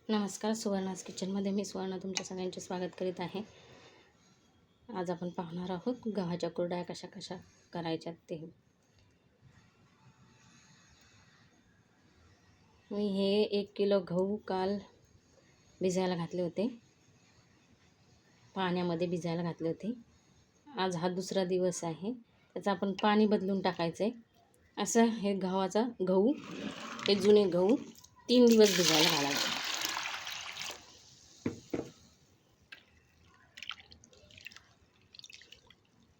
नमस्कार, सुवर्णाज किचनमध्ये मी सुवर्णा तुमच्या सगळ्यांचे स्वागत करीत आहे. आज आपण पाहणार आहोत गव्हाच्या कुरडया कशा कशा करायच्यात ते. मी हे 1 किलो गहू काल भिजायला घातले होते, पाण्यामध्ये भिजायला घातले होते. आज हा दुसरा दिवस आहे, त्याचं आपण पाणी बदलून टाकायचं आहे. असं हे गहू हे जुने गहू 3 दिवस भिजायला घालायचे.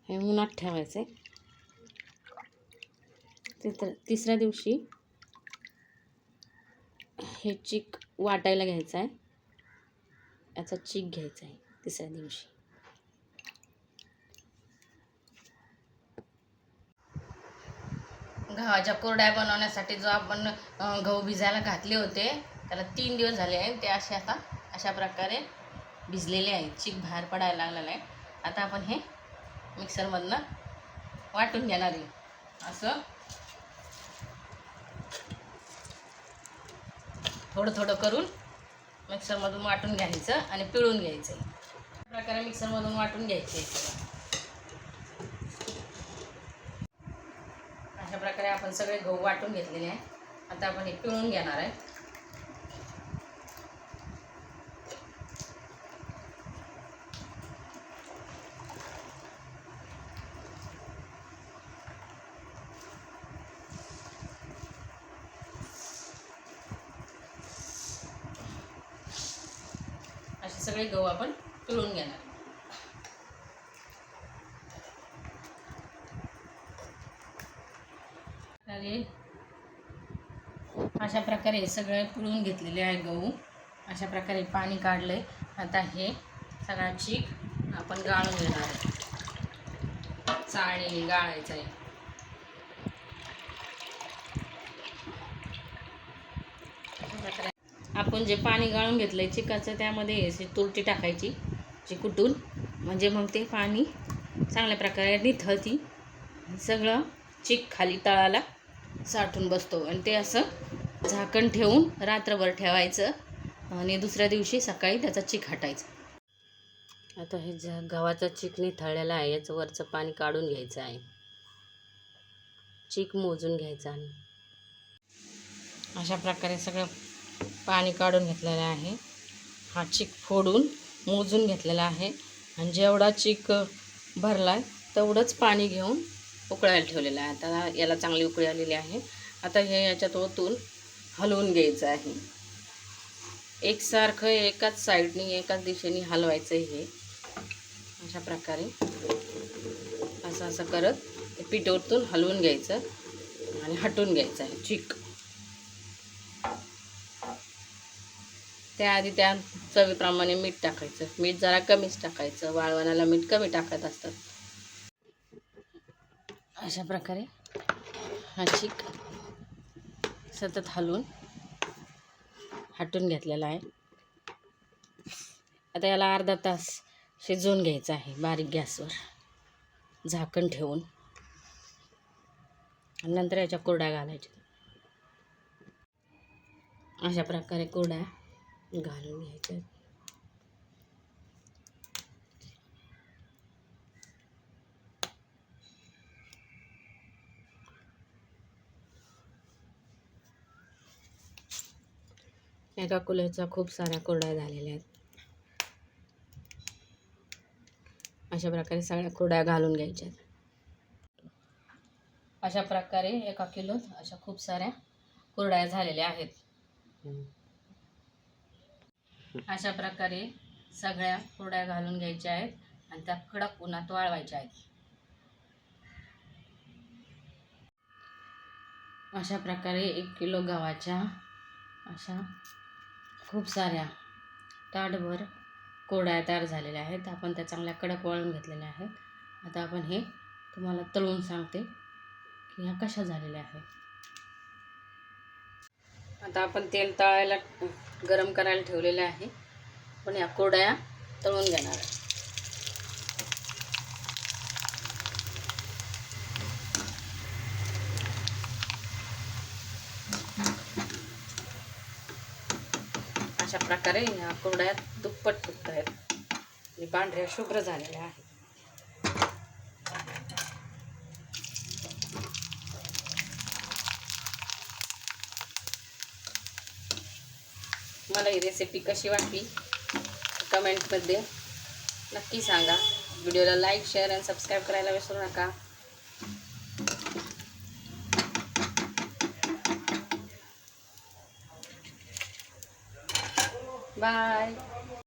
हे उन्हात ठेवायचे. तिसऱ्या दिवशी हे चीक वाटायला घ्यायचा आहे, याचा चीक घ्यायचा आहे तिसऱ्या दिवशी. गव्हाच्या कुरडया बनवण्यासाठी जो आपण गहू भिजायला घातले होते त्याला 3 दिवस झाले आहेत. ते अशा प्रकारे भिजलेले आहेत, चीक बाहेर पडायला लागलेला आहे. आता आपण हे मिक्सरमधनं वाटून घेणार आहे. असं थोडं थोडं करून मिक्सरमधून वाटून घ्यायचं आणि पिळून घ्यायचं. अशा प्रकारे मिक्सरमधून वाटून घ्यायचे. अशा प्रकारे आपण सगळे गहू वाटून घेतलेले आहे. आता आपण हे पिळून घेणार आहे. असे सगळे गहू आपण पिळून घेणार. अशा प्रकारे सगळे पिळून घेतलेले आहे गहू. अशा प्रकारे पाणी काढलंय. आता हे सगळा चीक आपण गाळून घेणार आहे. चाळणीने गाळायचं आहे. आपण जे पाणी गाळून घेतलंय चिकाचं त्यामध्ये अशी तुरटी टाकायची जी कुटून, म्हणजे मग ते पाणी चांगल्या प्रकारे निथळती. सगळं चीक खाली तळाला साठून बसतो आणि ते असं झाकण ठेवून रात्रभर ठेवायचं आणि दुसऱ्या दिवशी सकाळी त्याचा चीक हटायचा. आता हे गव्हाचा चीक निथळलेला आहे, याचं वरचं पाणी काढून घ्यायचं आहे. चीक मोजून घ्यायचा आणि अशा प्रकारे सगळं पाणी काढून घेतलेलं आहे. हा चीक फोडून मोजून घेतलेला आहे आणि जेवढा चीक भरला तेवढंच पाणी घेऊन उकळायला ठेवलेलं आहे. आता याला चांगली उकळी आलेली आहे. आता हे याच्यात ओतून हलवून घ्यायचं आहे. एकसारखं एकाच साईडनी एकाच दिशेने हलवायचं हे. अशा प्रकारे असं करत पीठ ओतून हलवून घ्यायचं आणि हटून घ्यायचं आहे चीक. त्याआधी त्या चवीप्रमाणे मीठ टाकायचं. मीठ जरा कमीच टाकायचं, वाळवणाला मीठ कमी टाकत असतात. अशा प्रकारे हा चीक सतत हलवून हटून घेतलेला आहे. आता याला अर्धा तास शिजवून घ्यायचं आहे बारीक गॅसवर झाकण ठेवून. नंतर याच्या कुरडया घालायच्या. अशा प्रकारे कुरडया घालून घ्यायच्या. एका कुलेच्या खूप साऱ्या कुरडया झालेल्या आहेत. अशा प्रकारे सगळ्या कुरडया घालून घ्यायच्या. अशा प्रकारे 1 किलोत अशा खूप साऱ्या कुरडया झालेल्या आहेत. अशा प्रकारे सगळ्या कुरडया घालून घ्यायच्या आहेत आणि त्या कडक उन्हात वाळवायच्या आहेत. अशा प्रकारे 1 किलो गव्हाच्या अशा खूप साऱ्या ताटभर कुरडया तयार झालेल्या आहेत. आपण त्या चांगल्या कडक वाळून घेतलेल्या आहेत. आता आपण हे तुम्हाला तळून सांगते की ह्या कशा झालेल्या आहेत. आता आपण तेल तळायला गरम करायला ठेवलेलं आहे. पण या कुरडया तळून घेणार आहे. अशा प्रकारे ह्या कुरड्या दुप्पट फुगत आहेत आणि पांढऱ्या शुभ्र झालेल्या आहेत. मला ही रेसिपी कशी वाटली कमेंटमध्ये नक्की सांगा. व्हिडिओला लाईक, शेअर आणि सबस्क्राईब करायला विसरू नका. बाय.